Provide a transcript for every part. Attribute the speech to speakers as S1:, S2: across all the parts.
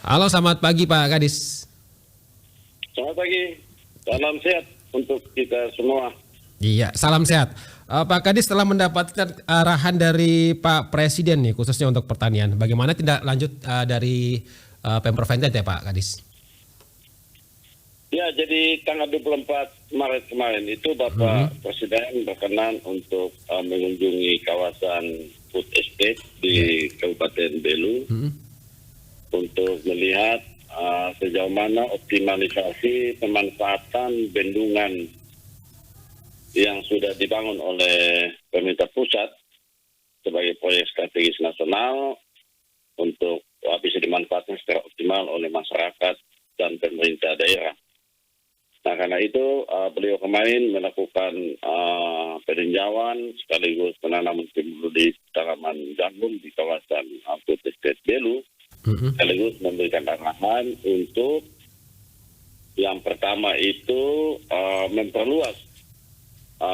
S1: Halo, selamat pagi Pak Kadis.
S2: Selamat pagi, salam sehat untuk kita semua.
S1: Iya, salam sehat. Pak Kadis telah mendapatkan arahan dari Pak Presiden nih, khususnya untuk pertanian. Bagaimana tindak lanjut dari Pemprov NTT Pak Kadis?
S2: Ya, jadi tanggal 24 Maret kemarin itu Bapak Presiden berkenan untuk mengunjungi kawasan food estate di Kabupaten Belu untuk melihat sejauh mana optimalisasi pemanfaatan bendungan yang sudah dibangun oleh pemerintah pusat sebagai proyek strategis nasional untuk bisa dimanfaatkan secara optimal oleh masyarakat dan pemerintah daerah. Nah, karena itu beliau kemarin melakukan peninjauan sekaligus penanaman di tanaman jagung di kawasan food estate Belu, sekaligus memberikan arahan untuk yang pertama itu memperluas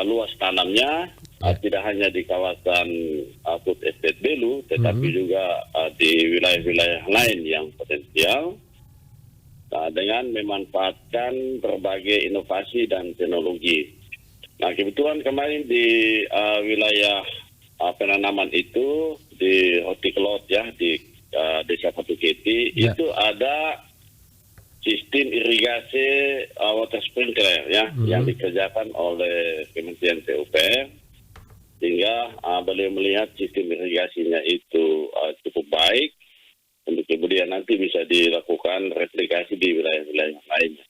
S2: luas tanamnya, tidak hanya di kawasan food estate Belu, tetapi juga di wilayah-wilayah lain yang potensial, dengan memanfaatkan berbagai inovasi dan teknologi. Nah, kebetulan kemarin di wilayah penanaman itu di Hortikelot ya, di Desa Patuketi, itu ada sistem irigasi water sprinkler ya, yang dikerjakan oleh Kementerian PUPR, sehingga beliau melihat sistem irigasinya itu cukup baik, untuk kemudian nanti bisa dilakukan replikasi di wilayah-wilayah lainnya.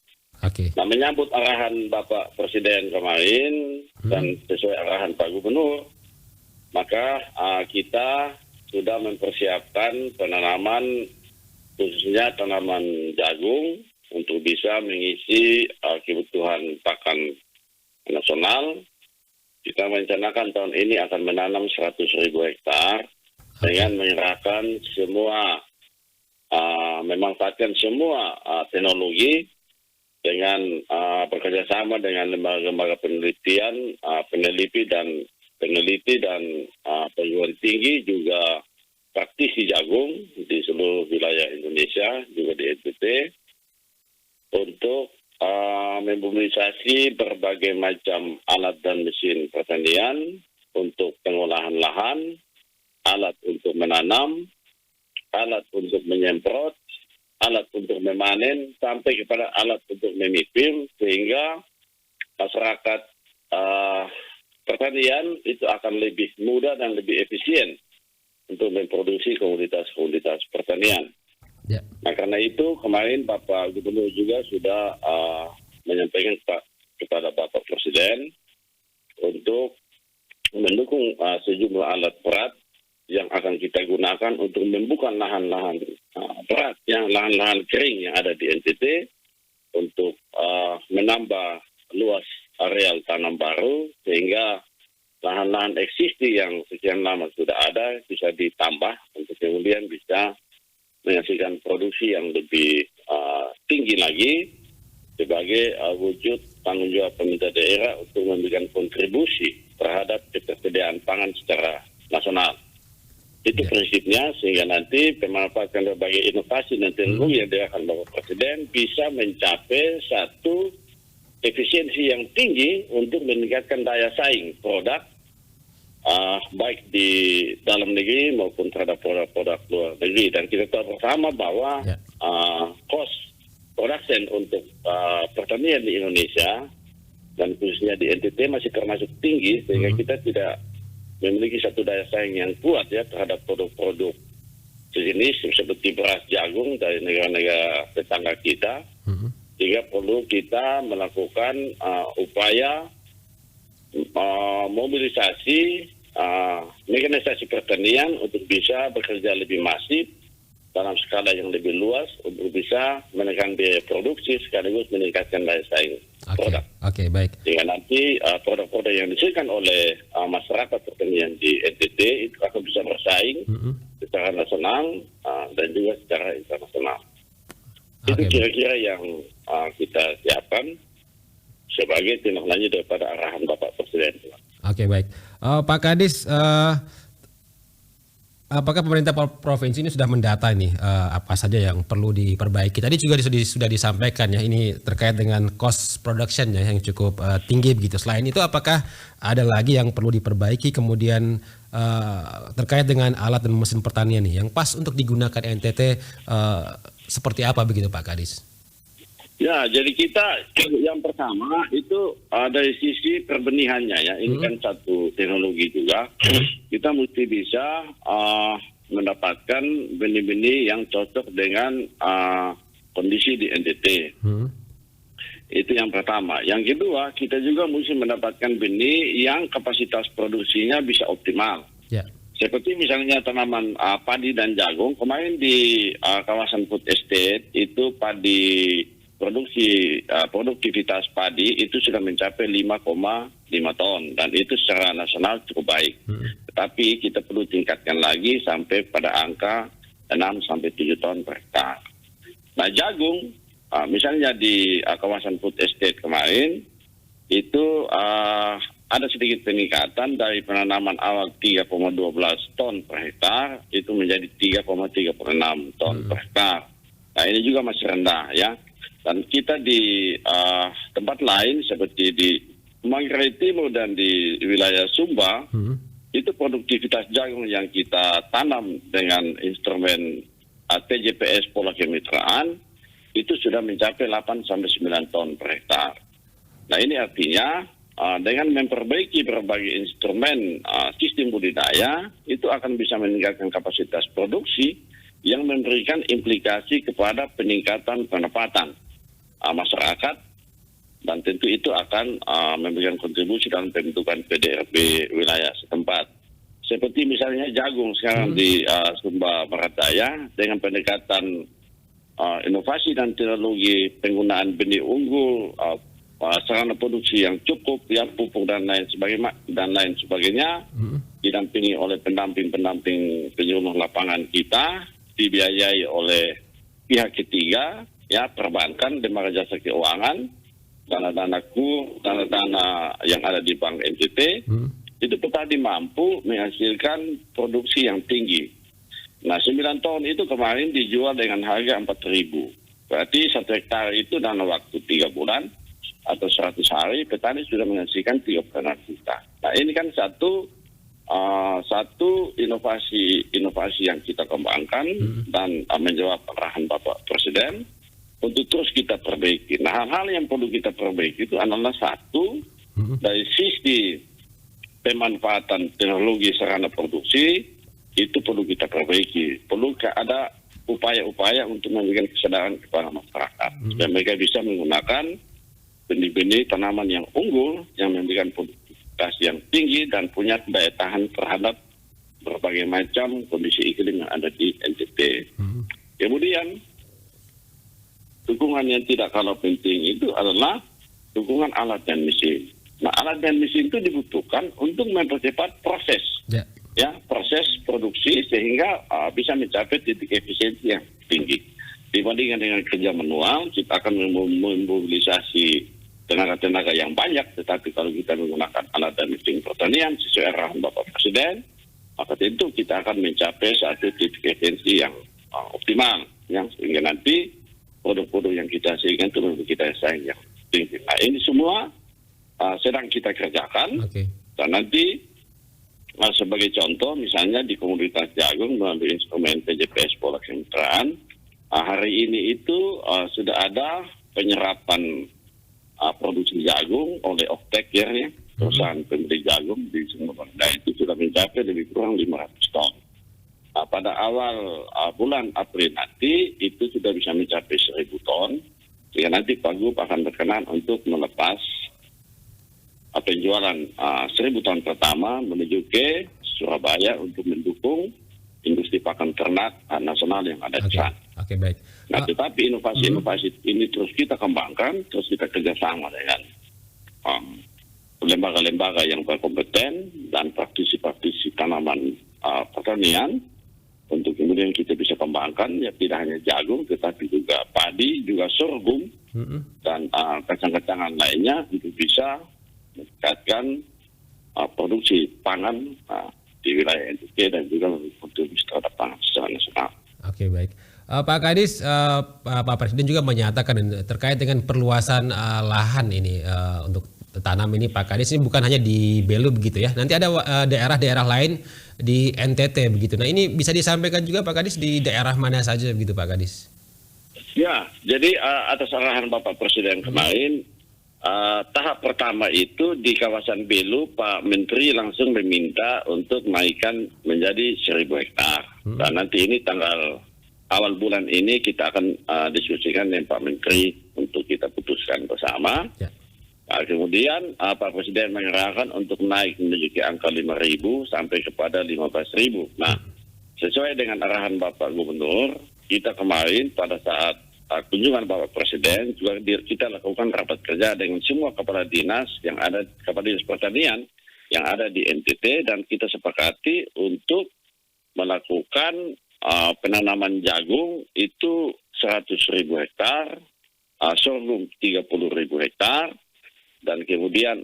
S2: Nah, menyambut arahan Bapak Presiden kemarin dan sesuai arahan Pak Gubernur, maka kita sudah mempersiapkan penanaman khususnya tanaman jagung untuk bisa mengisi kebutuhan pakan nasional. Kita merencanakan tahun ini akan menanam 100.000 hektar dengan menyerahkan semua memanfaatkan semua teknologi dengan bekerjasama dengan lembaga-lembaga penelitian, peneliti dan perguruan tinggi, juga praktisi jagung di seluruh wilayah Indonesia, juga di NTT, untuk memobilisasi berbagai macam alat dan mesin pertanian untuk pengolahan lahan, alat untuk menanam, alat untuk menyemprot, alat untuk memanen, sampai kepada alat untuk memipim, sehingga masyarakat pertanian itu akan lebih mudah dan lebih efisien untuk memproduksi komoditas-komoditas pertanian. Nah, karena itu kemarin Bapak Gubernur juga sudah menyampaikan kepada Bapak Presiden untuk mendukung sejumlah alat berat yang akan kita gunakan untuk membuka lahan-lahan berat, lahan-lahan kering yang ada di NTT, untuk menambah luas areal tanam baru, sehingga lahan-lahan existing yang sekian lama sudah ada bisa ditambah untuk kemudian bisa menghasilkan produksi yang lebih tinggi lagi sebagai wujud tanggung jawab pemerintah daerah untuk memberikan kontribusi terhadap ketersediaan pangan secara nasional. Itu prinsipnya, sehingga nanti pemanfaatan berbagai inovasi dan teknologi yang dilakukan Bapak Presiden bisa mencapai satu efisiensi yang tinggi untuk meningkatkan daya saing produk, baik di dalam negeri maupun terhadap produk-produk luar negeri. Dan kita tahu bersama bahwa cost production untuk pertanian di Indonesia dan khususnya di NTT masih termasuk tinggi, sehingga kita tidak memiliki satu daya saing yang kuat ya terhadap produk-produk sejenis seperti beras jagung dari negara-negara tetangga kita, sehingga perlu kita melakukan upaya mobilisasi mekanisasi pertanian untuk bisa bekerja lebih masif dalam skala yang lebih luas untuk bisa menekan biaya produksi sekaligus meningkatkan daya saing produk.
S1: Baik.
S2: Sehingga nanti produk-produk yang dihasilkan oleh masyarakat pertanian di NTT itu akan bisa bersaing secara nasional dan juga secara internasional. Itu kira-kira yang kita siapkan sebagai tindak lanjut daripada arahan Bapak Presiden.
S1: Baik. Pak Kadis, apakah pemerintah provinsi ini sudah mendata nih apa saja yang perlu diperbaiki? Tadi juga sudah disampaikan ya, ini terkait dengan cost production ya yang cukup tinggi begitu. Selain itu apakah ada lagi yang perlu diperbaiki kemudian terkait dengan alat dan mesin pertanian nih yang pas untuk digunakan NTT seperti apa begitu Pak Kadis?
S2: Ya, jadi kita yang pertama itu dari sisi perbenihannya ya, ini kan satu teknologi juga. Kita mesti bisa mendapatkan benih-benih yang cocok dengan kondisi di NTT. Itu yang pertama. Yang kedua, kita juga mesti mendapatkan benih yang kapasitas produksinya bisa optimal. Yeah. Seperti misalnya tanaman padi dan jagung, kemarin di kawasan food estate itu produktivitas padi itu sudah mencapai 5,5 ton dan itu secara nasional cukup baik. Tetapi kita perlu tingkatkan lagi sampai pada angka 6 sampai 7 ton per hektar. Nah, jagung misalnya di kawasan food estate kemarin itu ada sedikit peningkatan dari penanaman awal 3,12 ton per hektar itu menjadi 3,36 ton per hektar. Nah, ini juga masih rendah ya. Dan kita di tempat lain seperti di Manggarai Timur dan di wilayah Sumba, itu produktivitas jagung yang kita tanam dengan instrumen TJPS pola kemitraan, itu sudah mencapai 8-9 ton per hektar. Nah, ini artinya dengan memperbaiki berbagai instrumen sistem budidaya, itu akan bisa meningkatkan kapasitas produksi yang memberikan implikasi kepada peningkatan pendapatan masyarakat, dan tentu itu akan memberikan kontribusi dalam pembentukan PDRB wilayah setempat. Seperti misalnya jagung sekarang di Sumba Barat Daya dengan pendekatan inovasi dan teknologi penggunaan benih unggul, sarana produksi yang cukup, ya pupuk dan lain sebagainya, didampingi oleh pendamping penyuluh lapangan kita, dibiayai oleh pihak ketiga, ya perbankan, lembaga jasa keuangan, dana-dana yang ada di Bank NTT, itu petani mampu menghasilkan produksi yang tinggi. Nah, 9 ton itu kemarin dijual dengan harga 4.000. Berarti 1 hektar itu dalam waktu 3 bulan atau 100 hari, petani sudah menghasilkan 3,5 juta. Nah, ini kan satu inovasi yang kita kembangkan dan menjawab arahan Bapak Presiden untuk terus kita perbaiki. Nah, hal-hal yang perlu kita perbaiki itu adalah satu, dari sisi pemanfaatan teknologi sarana produksi, itu perlu kita perbaiki. Perlu ada upaya-upaya untuk memberikan kesadaran kepada masyarakat. Dan mereka bisa menggunakan benih-benih tanaman yang unggul, yang memberikan produktivitas yang tinggi, dan punya daya tahan terhadap berbagai macam kondisi iklim yang ada di NTT. Kemudian, dukungan yang tidak kalah penting itu adalah dukungan alat dan mesin. Nah, alat dan mesin itu dibutuhkan untuk mempercepat proses, proses produksi sehingga bisa mencapai titik efisiensi yang tinggi. Dibandingkan dengan kerja manual, kita akan memobilisasi tenaga-tenaga yang banyak, tetapi kalau kita menggunakan alat dan mesin pertanian sesuai arahan Bapak Presiden, maka tentu kita akan mencapai satu titik efisiensi yang optimal, yang sehingga nanti produk-produk yang kita hasilkan itu menurut kita saing yang tinggi. Nah, ini semua sedang kita kerjakan. Dan nanti sebagai contoh misalnya di komoditas jagung melalui instrumen TJPS pola kemitraan, hari ini itu sudah ada penyerapan produksi jagung oleh off-taker ya, perusahaan pembeli jagung di Sumba Barat Daya itu sudah mencapai lebih kurang 500 ton. Pada awal bulan April nanti itu sudah bisa mencapai 1.000 ton. Sehingga nanti Pak Gub akan berkenan untuk melepas penjualan 1.000 ton pertama menuju ke Surabaya untuk mendukung industri pakan ternak nasional yang ada di sana.
S1: Baik.
S2: Nah, tetapi inovasi ini terus kita kembangkan, terus kita kerjasama dengan lembaga-lembaga yang berkompeten dan praktisi-praktisi tanaman pertanian, untuk kemudian kita bisa kembangkan ya tidak hanya jagung tetapi juga padi, juga sorghum dan kacang-kacangan lainnya untuk bisa meningkatkan produksi pangan di wilayah NTT dan juga berkontribusi terhadap pangan secara nasional.
S1: Oke, baik. Pak Kadis, Pak Presiden juga menyatakan terkait dengan perluasan lahan ini untuk tanam ini, Pak Kadis, ini bukan hanya di Belu begitu ya. Nanti ada daerah-daerah lain di NTT begitu. Nah, ini bisa disampaikan juga Pak Kadis di daerah mana saja begitu Pak Kadis?
S2: Ya, jadi atas arahan Bapak Presiden kemarin, tahap pertama itu di kawasan Belu, Pak Menteri langsung meminta untuk naikkan menjadi 1.000 hektar. Dan nanti ini awal bulan ini kita akan diskusikan dengan Pak Menteri untuk kita putuskan bersama. Ya. Kemudian Pak Presiden mengerahkan untuk naik menuju ke angka 5.000 sampai kepada 15.000. Nah, sesuai dengan arahan Bapak Gubernur, kita kemarin pada saat kunjungan Bapak Presiden juga kita lakukan rapat kerja dengan semua kepala dinas yang ada, kepala dinas pertanian yang ada di NTT, dan kita sepakati untuk melakukan penanaman jagung itu 100.000 hektar, sorghum 30.000 hektar, dan kemudian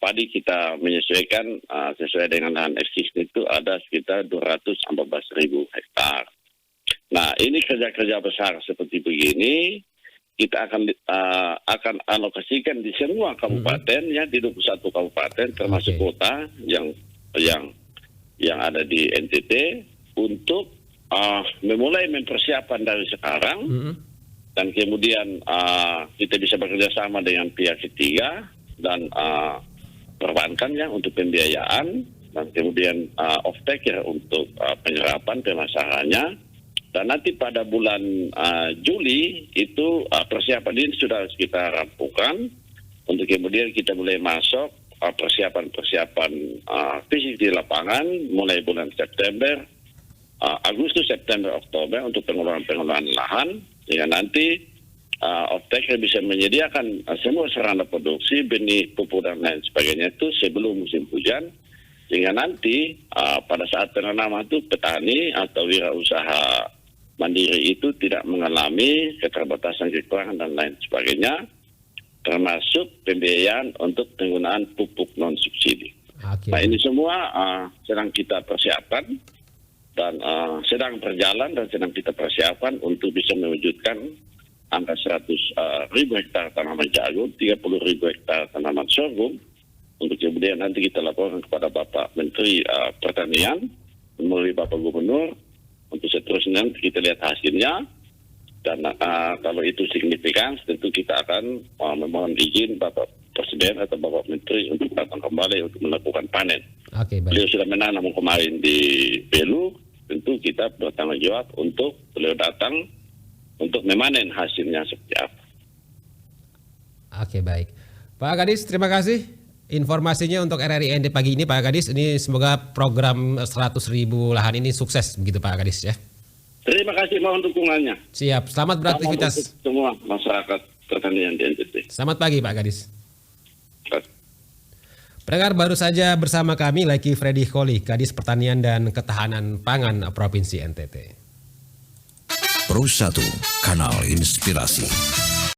S2: padi kita menyesuaikan sesuai dengan lahan existing itu ada sekitar 214.000 hektar. Nah, ini kerja-kerja besar seperti begini kita akan alokasikan di semua kabupaten ya, di 21 kabupaten termasuk kota yang ada di NTT untuk memulai mempersiapkan dari sekarang, dan kemudian kita bisa bekerja sama dengan pihak ketiga dan perbankan ya untuk pembiayaan, dan kemudian off-take ya untuk penyerapan pemasarannya. Dan nanti pada bulan Juli itu persiapan ini sudah kita rampungkan untuk kemudian kita mulai masuk persiapan fisik di lapangan mulai bulan September, Agustus, September, Oktober untuk pengelolaan lahan, sehingga nanti off-taker bisa menyediakan semua sarana produksi, benih, pupuk dan lain sebagainya itu sebelum musim hujan, sehingga nanti pada saat penanaman itu petani atau wirausaha mandiri itu tidak mengalami keterbatasan, kekurangan dan lain sebagainya, termasuk pembiayaan untuk penggunaan pupuk non subsidi. Nah, ini semua sedang kita persiapkan dan sedang berjalan dan sedang kita persiapkan untuk bisa mewujudkan angka 100.000 hektar tanaman jagung, 30.000 hektar tanaman sorghum, untuk kemudian nanti kita laporkan kepada Bapak Menteri Pertanian melalui Bapak Gubernur, untuk seterusnya kita lihat hasilnya, dan kalau itu signifikan tentu kita akan memohon izin Bapak Presiden atau Bapak Menteri untuk datang kembali untuk melakukan panen. Beliau sudah menanam kemarin di Belu, tentu kita bertanggung jawab untuk beliau datang untuk memanen hasilnya seperti apa.
S1: Oke, baik. Pak Kadis, terima kasih informasinya untuk RRI NTT pagi ini Pak Kadis. Ini semoga program 100.000 lahan ini sukses begitu Pak Kadis ya.
S2: Terima kasih mohon dukungannya.
S1: Siap, selamat beraktivitas.
S2: Selamat semua masyarakat pertanian di NTT.
S1: Selamat pagi Pak Kadis. Pendengar, baru saja bersama kami Leki Freddy Kholi, Kadis Pertanian dan Ketahanan Pangan Provinsi NTT.
S3: Pro 1, Kanal Inspirasi.